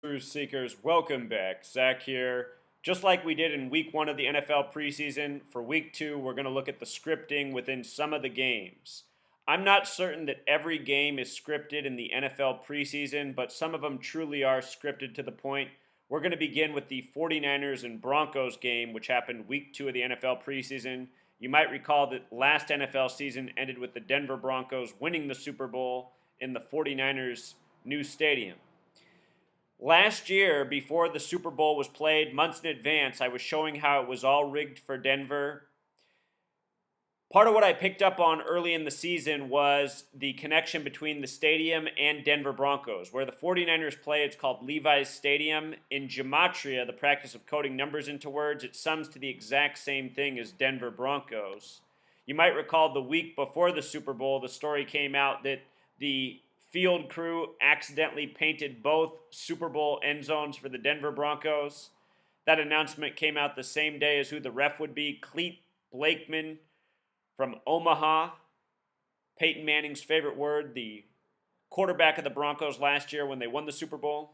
Truth Seekers, welcome back. Zach here. Just like we did in week 1 of the NFL preseason, for week 2, we're going to look at the scripting within some of the games. I'm not certain that every game is scripted in the NFL preseason, but some of them truly are scripted to the point. We're going to begin with the 49ers and Broncos game, which happened week 2 of the NFL preseason. You might recall that last NFL season ended with the Denver Broncos winning the Super Bowl in the 49ers' new stadium. Last year, before the Super Bowl was played months in advance, I was showing how it was all rigged for Denver. Part of what I picked up on early in the season was the connection between the stadium and Denver Broncos. Where the 49ers play, it's called Levi's Stadium. In gematria, the practice of coding numbers into words, it sums to the exact same thing as Denver Broncos. You might recall the week before the Super Bowl, the story came out that the field crew accidentally painted both Super Bowl end zones for the Denver Broncos. That announcement came out the same day as who the ref would be, Clete Blakeman from Omaha, Peyton Manning's favorite word, the quarterback of the Broncos last year when they won the Super Bowl.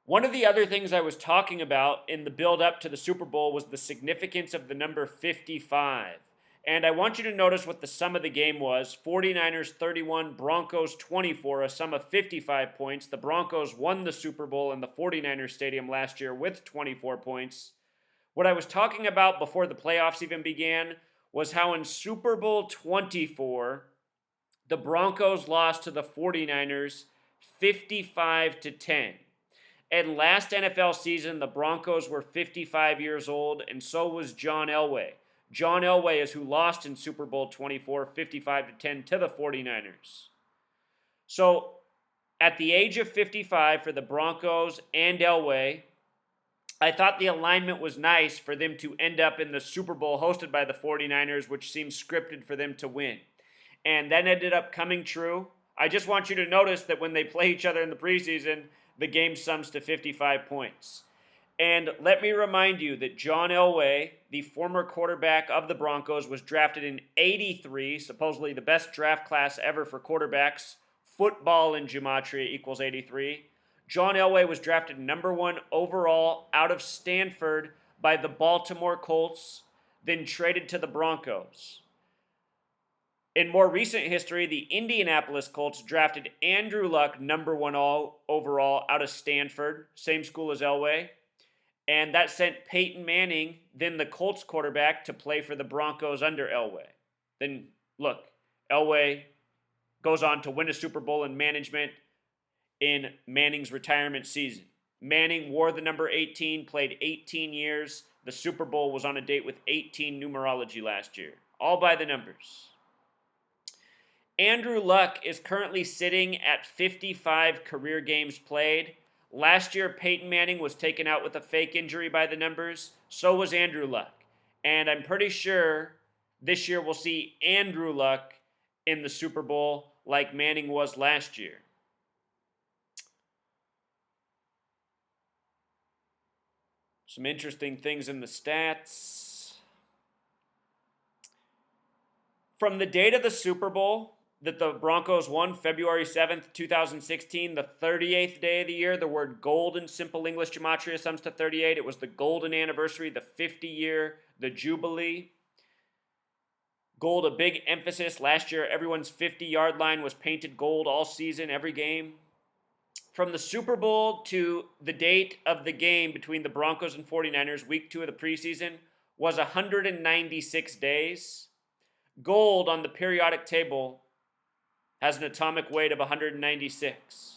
One of the other things I was talking about in the build-up to the Super Bowl was the significance of the number 55. And I want you to notice what the sum of the game was. 49ers 31, Broncos 24, a sum of 55 points. The Broncos won the Super Bowl in the 49ers stadium last year with 24 points. What I was talking about before the playoffs even began was how in Super Bowl 24, the Broncos lost to the 49ers 55-10. And last NFL season, the Broncos were 55 years old, and so was John Elway. John Elway is who lost in Super Bowl 24, 55-10 to the 49ers. So, at the age of 55 for the Broncos and Elway, I thought the alignment was nice for them to end up in the Super Bowl hosted by the 49ers, which seemed scripted for them to win. And that ended up coming true. I just want you to notice that when they play each other in the preseason, the game sums to 55 points. And let me remind you that John Elway, the former quarterback of the Broncos, was drafted in 83, supposedly the best draft class ever for quarterbacks. Football in gematria equals 83. John Elway was drafted number 1 overall out of Stanford by the Baltimore Colts, then traded to the Broncos. In more recent history, the Indianapolis Colts drafted Andrew Luck number 1 overall out of Stanford, same school as Elway. And that sent Peyton Manning, then the Colts quarterback, to play for the Broncos under Elway. Then, look, Elway goes on to win a Super Bowl in management in Manning's retirement season. Manning wore the number 18, played 18 years. The Super Bowl was on a date with 18 numerology last year. All by the numbers. Andrew Luck is currently sitting at 55 career games played. Last year, Peyton Manning was taken out with a fake injury by the numbers. So was Andrew Luck. And I'm pretty sure this year we'll see Andrew Luck in the Super Bowl like Manning was last year. Some interesting things in the stats. From the date of the Super Bowl that the Broncos won, February 7th, 2016, the 38th day of the year, the word gold in simple English gematria sums to 38. It was the golden anniversary, the 50-year, the Jubilee. Gold, a big emphasis. Last year, everyone's 50-yard line was painted gold all season, every game. From the Super Bowl to the date of the game between the Broncos and 49ers, week 2 of the preseason, was 196 days. Gold on the periodic table has an atomic weight of 196.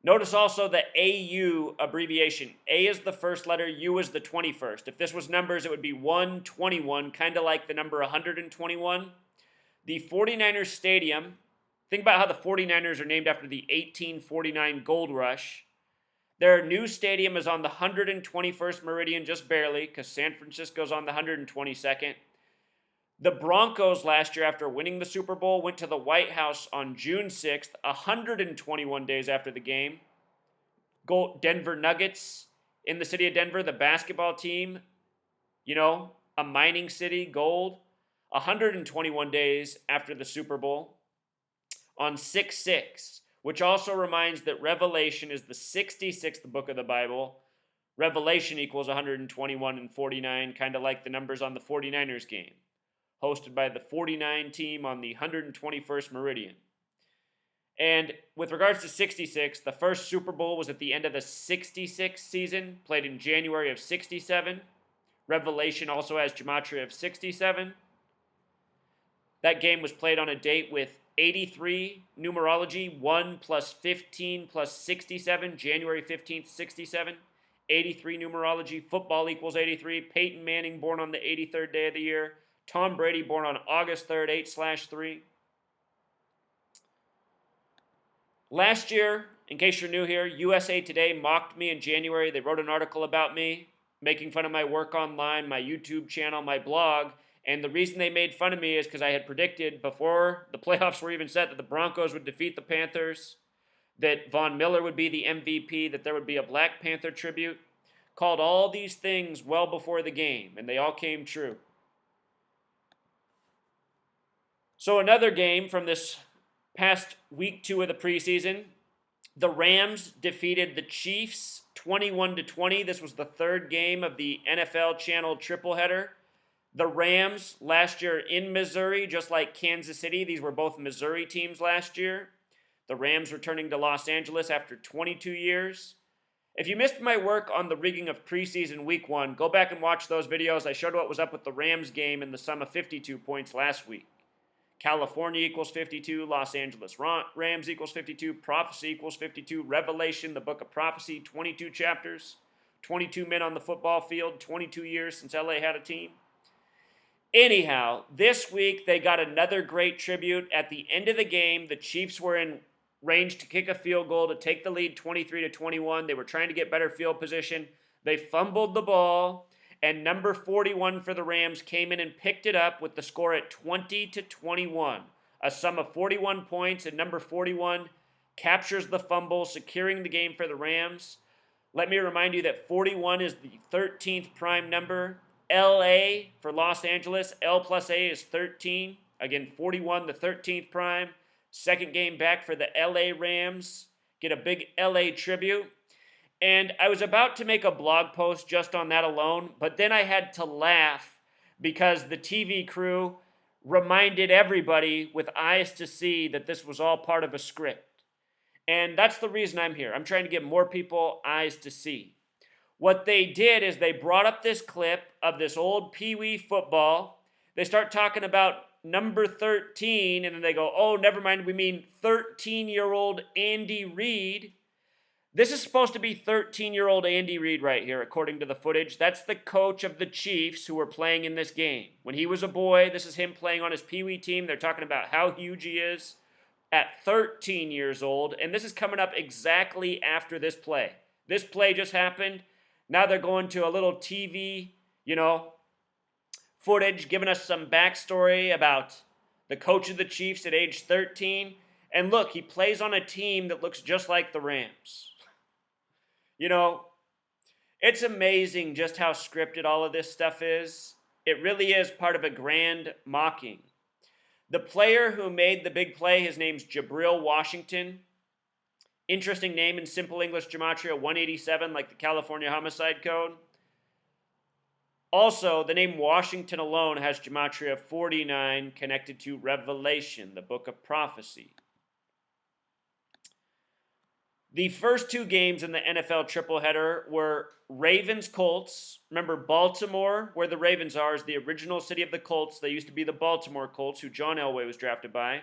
Notice also the AU abbreviation. A is the first letter, U is the 21st. If this was numbers, it would be 121, kind of like the number 121. The 49ers Stadium, think about how the 49ers are named after the 1849 Gold Rush. Their new stadium is on the 121st meridian, just barely, because San Francisco's on the 122nd. The Broncos last year, after winning the Super Bowl, went to the White House on June 6th, 121 days after the game. Denver Nuggets in the city of Denver, the basketball team, a mining city, gold, 121 days after the Super Bowl. On 6/6, which also reminds that Revelation is the 66th book of the Bible. Revelation equals 121 and 49, kind of like the numbers on the 49ers game, hosted by the 49 team on the 121st Meridian. And with regards to 66, the first Super Bowl was at the end of the 66 season, played in January of 67. Revelation also has gematria of 67. That game was played on a date with 83 numerology, 1 plus 15 plus 67, January 15th, 67. 83 numerology, football equals 83. Peyton Manning born on the 83rd day of the year. Tom Brady born on August 3rd, 8/3. Last year, in case you're new here, USA Today mocked me in January. They wrote an article about me, making fun of my work online, my YouTube channel, my blog. And the reason they made fun of me is because I had predicted before the playoffs were even set that the Broncos would defeat the Panthers, that Von Miller would be the MVP, that there would be a Black Panther tribute. Called all these things well before the game, and they all came true. So another game from this past week 2 of the preseason, the Rams defeated the Chiefs 21-20. This was the third game of the NFL Channel tripleheader. The Rams last year in Missouri, just like Kansas City, these were both Missouri teams last year. The Rams returning to Los Angeles after 22 years. If you missed my work on the rigging of preseason week 1, go back and watch those videos. I showed what was up with the Rams game and the sum of 52 points last week. California equals 52, Los Angeles Rams equals 52, prophecy equals 52, Revelation, the book of prophecy, 22 chapters, 22 men on the football field, 22 years since LA had a team. Anyhow, this week they got another great tribute. At the end of the game, the Chiefs were in range to kick a field goal to take the lead 23-21. They were trying to get better field position. They fumbled the ball. And number 41 for the Rams came in and picked it up with the score at 20-21. A sum of 41 points, and number 41 captures the fumble, securing the game for the Rams. Let me remind you that 41 is the 13th prime number. LA for Los Angeles, L plus A is 13. Again, 41, the 13th prime. Second game back for the LA Rams. Get a big LA tribute. And I was about to make a blog post just on that alone, but then I had to laugh because the TV crew reminded everybody with eyes to see that this was all part of a script. And that's the reason I'm here. I'm trying to get more people eyes to see. What they did is they brought up this clip of this old Pee Wee football. They start talking about number 13, and then they go, oh, never mind, we mean 13-year-old Andy Reid. This is supposed to be 13-year-old Andy Reid right here, according to the footage. That's the coach of the Chiefs who were playing in this game. When he was a boy, this is him playing on his Pee Wee team. They're talking about how huge he is at 13 years old, and this is coming up exactly after this play. This play just happened. Now they're going to a little TV, footage, giving us some backstory about the coach of the Chiefs at age 13. And look, he plays on a team that looks just like the Rams. It's amazing just how scripted all of this stuff is. It really is part of a grand mocking. The player who made the big play, his name's Jabril Washington. Interesting name in simple English gematria, 187, like the California homicide code. Also, the name Washington alone has gematria 49 connected to Revelation, the book of prophecy. The first 2 games in the NFL tripleheader were Ravens-Colts. Remember, Baltimore, where the Ravens are, is the original city of the Colts. They used to be the Baltimore Colts, who John Elway was drafted by.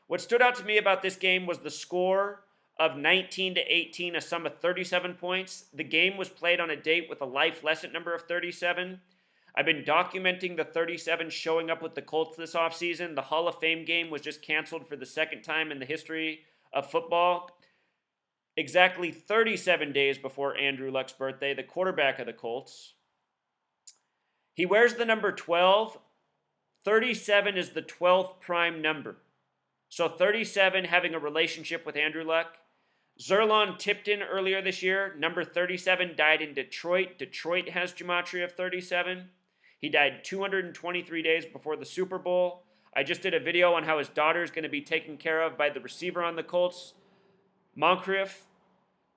What stood out to me about this game was the score of 19-18, a sum of 37 points. The game was played on a date with a life lesson number of 37. I've been documenting the 37 showing up with the Colts this offseason. The Hall of Fame game was just canceled for the second time in the history of football. Exactly 37 days before Andrew Luck's birthday, the quarterback of the Colts. He wears the number 12. 37 is the 12th prime number. So 37 having a relationship with Andrew Luck. Zerlon Tipton earlier this year, number 37, died in Detroit. Detroit has gematria of 37. He died 223 days before the Super Bowl. I just did a video on how his daughter is going to be taken care of by the receiver on the Colts. Moncrief,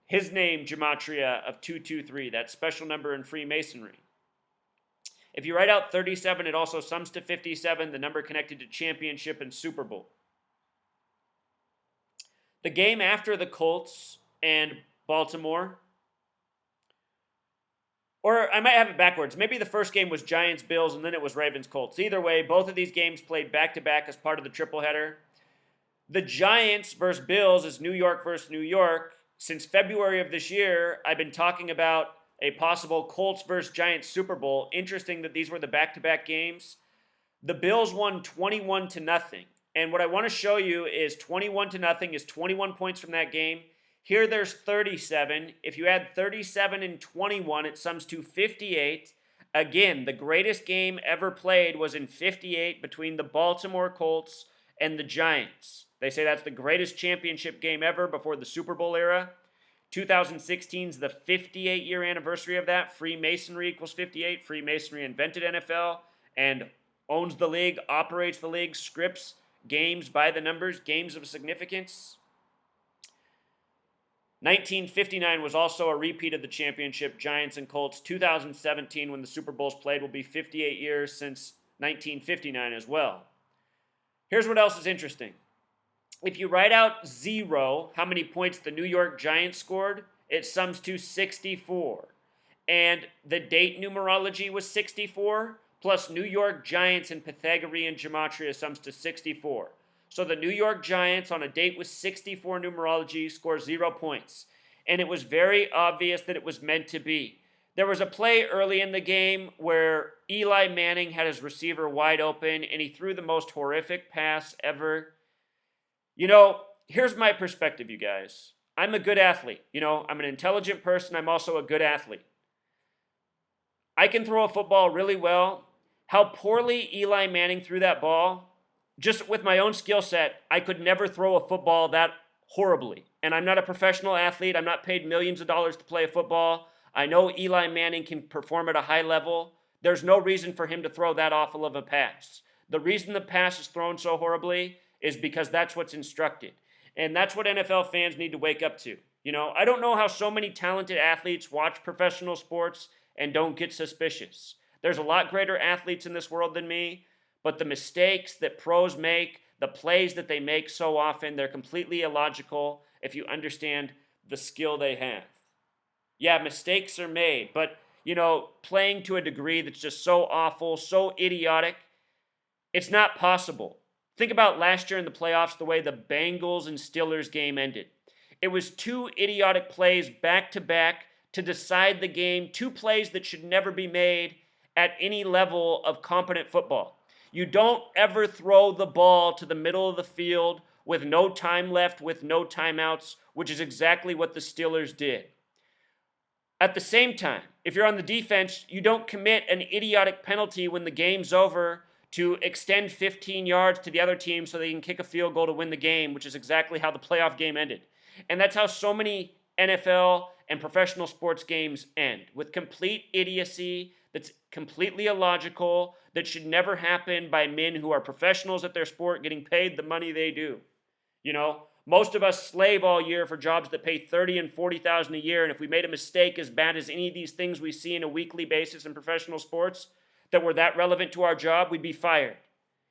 his name, gematria of 223, that special number in Freemasonry. If you write out 37, it also sums to 57, the number connected to championship and Super Bowl. The game after the Colts and Baltimore, or I might have it backwards. Maybe the first game was Giants-Bills and then it was Ravens-Colts. Either way, both of these games played back-to-back as part of the triple header. The Giants versus Bills is New York versus New York. Since February of this year, I've been talking about a possible Colts versus Giants Super Bowl. Interesting that these were the back-to-back games. The Bills won 21-0. And what I want to show you is 21-0 is 21 points from that game. Here there's 37. If you add 37 and 21, it sums to 58. Again, the greatest game ever played was in 58 between the Baltimore Colts and the Giants. They say that's the greatest championship game ever before the Super Bowl era. 2016 is the 58-year anniversary of that. Freemasonry equals 58. Freemasonry invented NFL and owns the league, operates the league, scripts games by the numbers, games of significance. 1959 was also a repeat of the championship, Giants and Colts. 2017, when the Super Bowls played, will be 58 years since 1959 as well. Here's what else is interesting. If you write out 0, how many points the New York Giants scored, it sums to 64. And the date numerology was 64, plus New York Giants in Pythagorean gematria sums to 64. So the New York Giants on a date with 64 numerology score 0 points. And it was very obvious that it was meant to be. There was a play early in the game where Eli Manning had his receiver wide open and he threw the most horrific pass ever. You know, here's my perspective, you guys. I'm a good athlete. You know, I'm an intelligent person. I'm also a good athlete. I can throw a football really well. How poorly Eli Manning threw that ball, just with my own skill set, I could never throw a football that horribly. And I'm not a professional athlete. I'm not paid millions of dollars to play football. I know Eli Manning can perform at a high level. There's no reason for him to throw that awful of a pass. The reason the pass is thrown so horribly is because that's what's instructed. And that's what NFL fans need to wake up to. You know, I don't know how so many talented athletes watch professional sports and don't get suspicious. There's a lot greater athletes in this world than me, but the mistakes that pros make, the plays that they make so often, they're completely illogical if you understand the skill they have. Yeah, mistakes are made, but, you know, playing to a degree that's just so awful, so idiotic, it's not possible. Think about last year in the playoffs, the way the Bengals and Steelers game ended. It was 2 idiotic plays back-to-back to decide the game, 2 plays that should never be made at any level of competent football. You don't ever throw the ball to the middle of the field with no time left, with no timeouts, which is exactly what the Steelers did. At the same time, if you're on the defense, you don't commit an idiotic penalty when the game's over to extend 15 yards to the other team so they can kick a field goal to win the game, which is exactly how the playoff game ended. And that's how so many NFL and professional sports games end, with complete idiocy that's completely illogical, that should never happen by men who are professionals at their sport getting paid the money they do. You know, most of us slave all year for jobs that pay $30,000 and $40,000 a year, and if we made a mistake as bad as any of these things we see on a weekly basis in professional sports that were that relevant to our job, we'd be fired.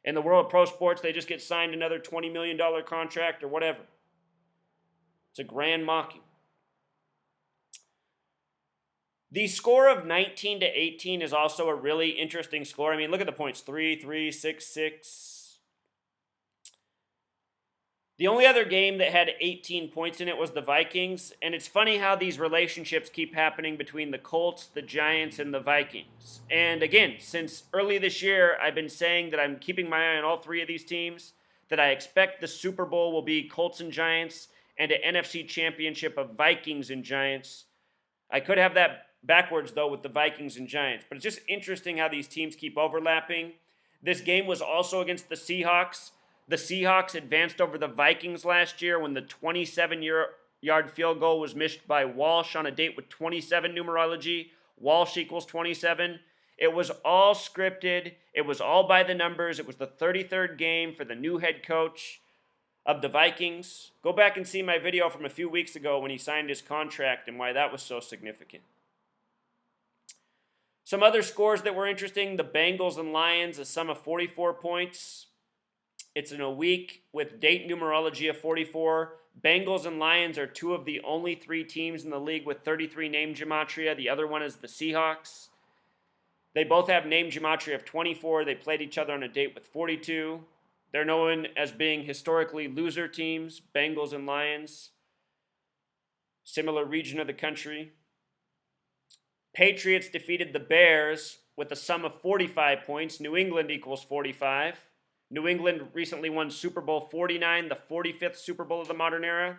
In the world of pro sports, they just get signed another $20 million contract or whatever. It's a grand mocking. The score of 19-18 is also a really interesting score. I mean, look at the points. 3-3, 6-6. The only other game that had 18 points in it was the Vikings. And it's funny how these relationships keep happening between the Colts, the Giants, and the Vikings. And again, since early this year, I've been saying that I'm keeping my eye on all 3 of these teams, that I expect the Super Bowl will be Colts and Giants, and an NFC championship of Vikings and Giants. I could have that backwards, though, with the Vikings and Giants. But it's just interesting how these teams keep overlapping. This game was also against the Seahawks. The Seahawks advanced over the Vikings last year when the 27-yard field goal was missed by Walsh on a date with 27 numerology. Walsh equals 27. It was all scripted. It was all by the numbers. It was the 33rd game for the new head coach. of the Vikings. Go back and see my video from a few weeks ago when he signed his contract and why that was so significant. Some other scores that were interesting, the Bengals and Lions, a sum of 44 points. It's in a week with date numerology of 44. Bengals and Lions are two of the only three teams in the league with 33 name gematria. The other one is the Seahawks. They both have name gematria of 24. They played each other on a date with 42. They're known as being historically loser teams, Bengals and Lions. Similar region of the country. Patriots defeated the Bears with a sum of 45 points. New England equals 45. New England recently won Super Bowl 49, the 45th Super Bowl of the modern era.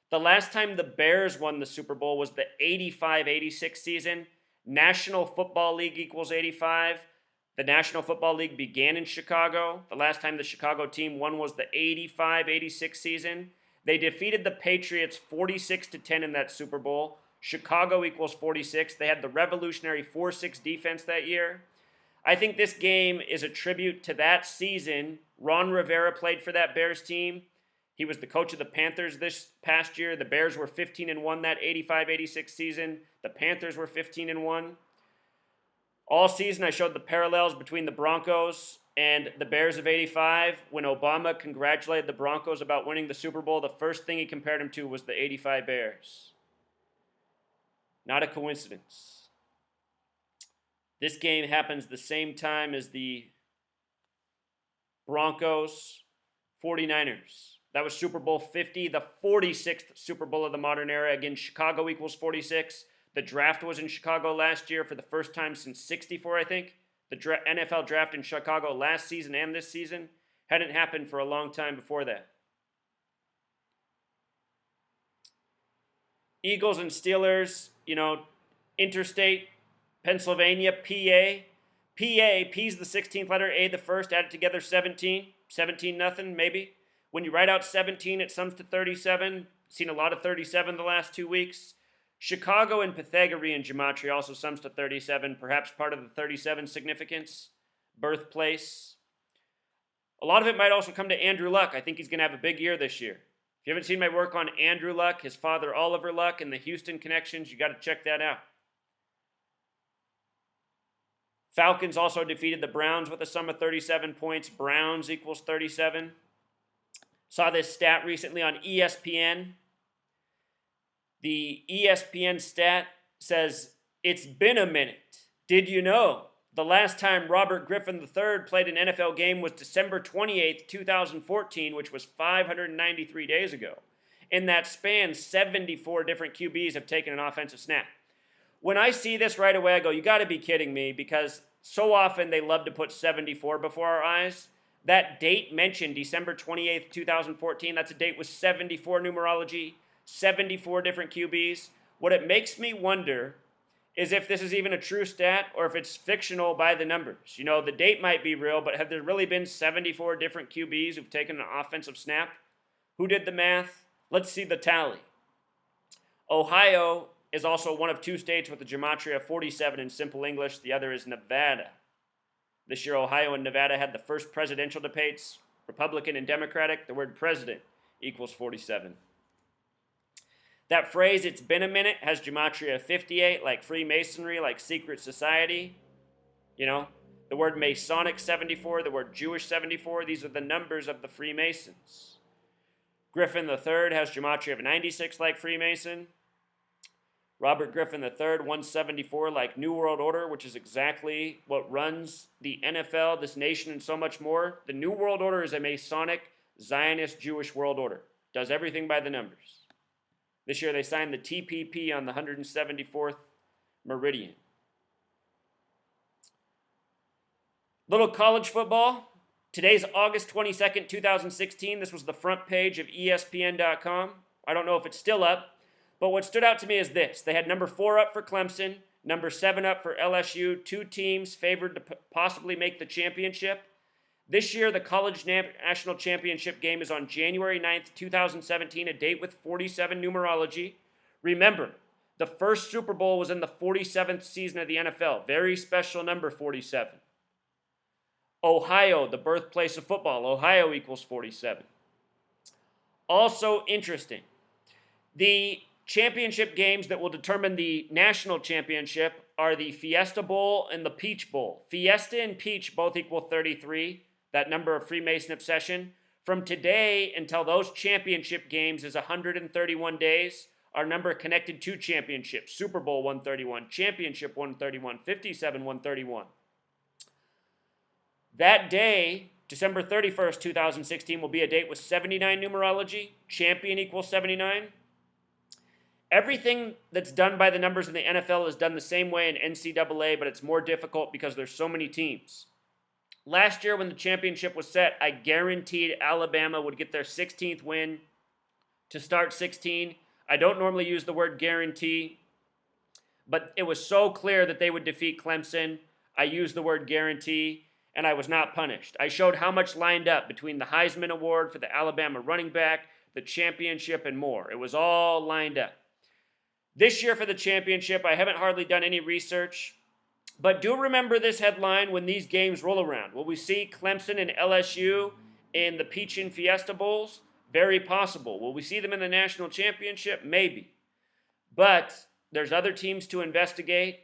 The last time the Bears won the Super Bowl was the 85-86 season. National Football League equals 85. The National Football League began in Chicago. The last time the Chicago team won was the 85-86 season. They defeated the Patriots 46-10 in that Super Bowl. Chicago equals 46. They had the revolutionary 4-6 defense that year. I think this game is a tribute to that season. Ron Rivera played for that Bears team. He was the coach of the Panthers this past year. The Bears were 15-1 that 85-86 season. The Panthers were 15-1. All season I showed the parallels between the Broncos and the Bears of 85. When Obama congratulated the Broncos about winning the Super Bowl, the first thing he compared them to was the 85 Bears. Not a coincidence. This game happens the same time as the Broncos 49ers. That was Super Bowl 50, the 46th Super Bowl of the modern era. Again, Chicago equals 46. The draft was in Chicago last year for the first time since 64, I think. The NFL draft in Chicago last season and this season hadn't happened for a long time before that. Eagles and Steelers, interstate, Pennsylvania, PA. P's the 16th letter, A the first, add it together 17. 17 nothing, maybe. When you write out 17, it sums to 37. Seen a lot of 37 the last 2 weeks. Chicago and Pythagorean gematria also sums to 37, perhaps part of the 37 significance. Birthplace. A lot of it might also come to Andrew Luck. I think he's going to have a big year this year. If you haven't seen my work on Andrew Luck, his father Oliver Luck, and the Houston connections, you got to check that out. Falcons also defeated the Browns with a sum of 37 points. Browns equals 37. Saw this stat recently on ESPN. The ESPN stat says, it's been a minute. Did you know? The last time Robert Griffin III played an NFL game was December 28th, 2014, which was 593 days ago. In that span, 74 different QBs have taken an offensive snap. When I see this right away, I go, you got to be kidding me, because so often they love to put 74 before our eyes. That date mentioned, December 28th, 2014, that's a date with 74 numerology, 74 different QBs. What it makes me wonder is if this is even a true stat or if it's fictional by the numbers. The date might be real, but have there really been 74 different QBs who've taken an offensive snap? Who did the math? Let's see the tally. Ohio is also one of two states with a gematria of 47 in simple English. The other is Nevada. This year, Ohio and Nevada had the first presidential debates, Republican and Democratic. The word president equals 47. That phrase, it's been a minute, has gematria of 58, like Freemasonry, like secret society. The word Masonic 74, the word Jewish 74, these are the numbers of the Freemasons. Griffin III has gematria of 96, like Freemason. Robert Griffin III, 174, like New World Order, which is exactly what runs the NFL, this nation, and so much more. The New World Order is a Masonic, Zionist, Jewish world order. Does everything by the numbers. This year they signed the TPP on the 174th meridian. Little college football. Today's August 22nd, 2016. This was the front page of ESPN.com. I don't know if it's still up, but what stood out to me is this. They had number 4 up for Clemson, number 7 up for LSU, two teams favored to possibly make the championship. This year, the College National Championship game is on January 9th, 2017, a date with 47 numerology. Remember, the first Super Bowl was in the 47th season of the NFL. Very special number, 47. Ohio, the birthplace of football. Ohio equals 47. Also interesting, the championship games that will determine the national championship are the Fiesta Bowl and the Peach Bowl. Fiesta and Peach both equal 33, that number of Freemason obsession. From today until those championship games is 131 days. Our number connected to championships: Super Bowl 131, Championship 131, 57 131. That day, December 31st, 2016, will be a date with 79 numerology. Champion equals 79. Everything that's done by the numbers in the NFL is done the same way in NCAA, but it's more difficult because there's so many teams. Last year when the championship was set, I guaranteed Alabama would get their 16th win to start 16. I don't normally use the word guarantee, but it was so clear that they would defeat Clemson. I used the word guarantee, and I was not punished. I showed how much lined up between the Heisman Award for the Alabama running back, the championship, and more. It was all lined up. This year for the championship, I haven't hardly done any research, but do remember this headline when these games roll around. Will we see Clemson and LSU in the Peach and Fiesta Bowls? Very possible. Will we see them in the national championship? Maybe. But there's other teams to investigate.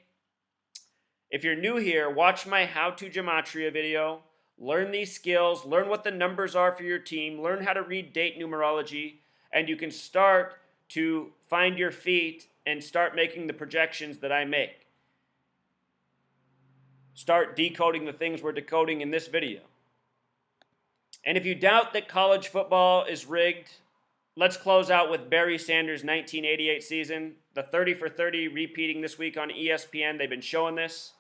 If you're new here, watch my How to Gematria video. Learn these skills. Learn what the numbers are for your team. Learn how to read date numerology. And you can start to find your feet and start making the projections that I make. Start decoding the things we're decoding in this video. And if you doubt that college football is rigged, let's close out with Barry Sanders' 1988 season. The 30 for 30 repeating this week on ESPN. They've been showing this.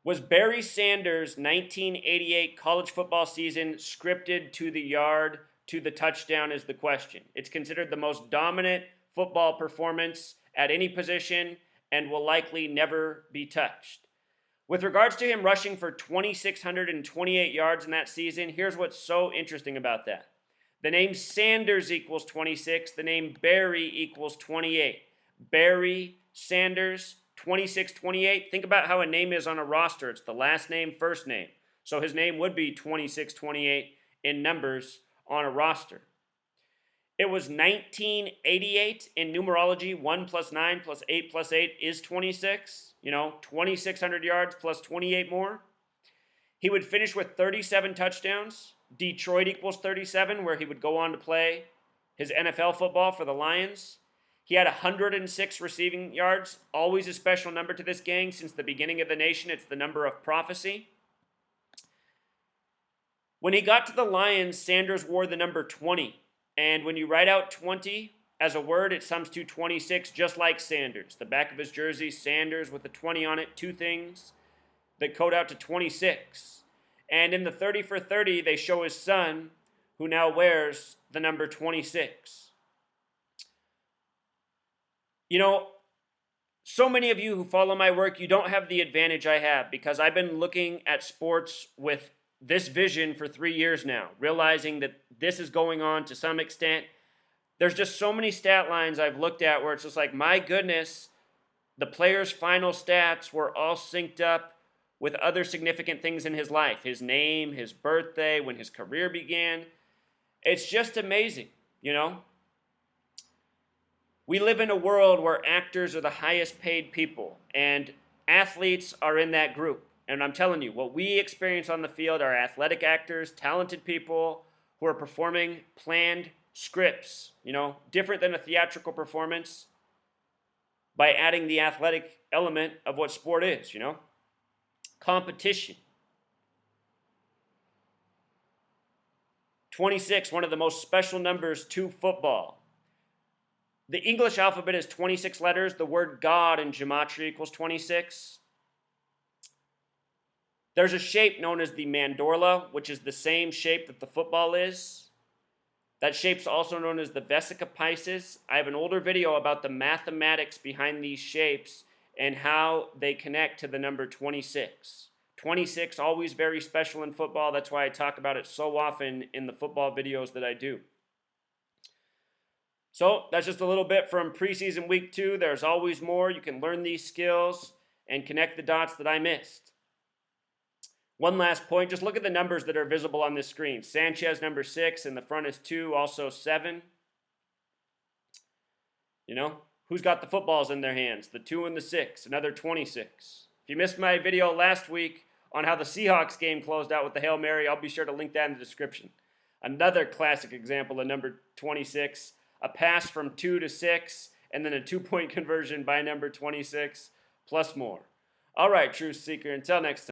Was Barry Sanders' 1988 college football season scripted to the yard, to the touchdown is the question. It's considered the most dominant football performance at any position and will likely never be touched. With regards to him rushing for 2,628 yards in that season, here's what's so interesting about that. The name Sanders equals 26. The name Barry equals 28. Barry Sanders, 2628. Think about how a name is on a roster. It's the last name, first name. So his name would be 2628 in numbers on a roster. It was 1988 in numerology. 1 plus 9 plus 8 plus 8 is 26. 2,600 yards plus 28 more. He would finish with 37 touchdowns. Detroit equals 37, where he would go on to play his NFL football for the Lions. He had 106 receiving yards, always a special number to this gang. Since the beginning of the nation, it's the number of prophecy. When he got to the Lions, Sanders wore the number 20. And when you write out 20 as a word, it sums to 26, just like Sanders. The back of his jersey, Sanders with a 20 on it, two things that code out to 26. And in the 30 for 30, they show his son, who now wears the number 26. So many of you who follow my work, you don't have the advantage I have, because I've been looking at sports with this vision for 3 years now, realizing that this is going on to some extent. There's just so many stat lines I've looked at where it's just like, my goodness, the player's final stats were all synced up with other significant things in his life. His name, his birthday, when his career began. It's just amazing, We live in a world where actors are the highest paid people, and athletes are in that group. And I'm telling you, what we experience on the field are athletic actors, talented people who are performing planned scripts, different than a theatrical performance, by adding the athletic element of what sport is, Competition. 26, one of the most special numbers to football. The English alphabet is 26 letters. The word God in gematria equals 26. There's a shape known as the mandorla, which is the same shape that the football is. That shape's also known as the vesica Pisces. I have an older video about the mathematics behind these shapes and how they connect to the number 26. 26, always very special in football. That's why I talk about it so often in the football videos that I do. So that's just a little bit from preseason week 2. There's always more. You can learn these skills and connect the dots that I missed. One last point, just look at the numbers that are visible on this screen. Sanchez, number 6, in the front is 2, also 7. You know, who's got the footballs in their hands? The 2 and the 6, another 26. If you missed my video last week on how the Seahawks game closed out with the Hail Mary, I'll be sure to link that in the description. Another classic example of number 26, a pass from 2 to 6, and then a 2-point conversion by number 26, plus more. All right, Truth Seeker, until next time.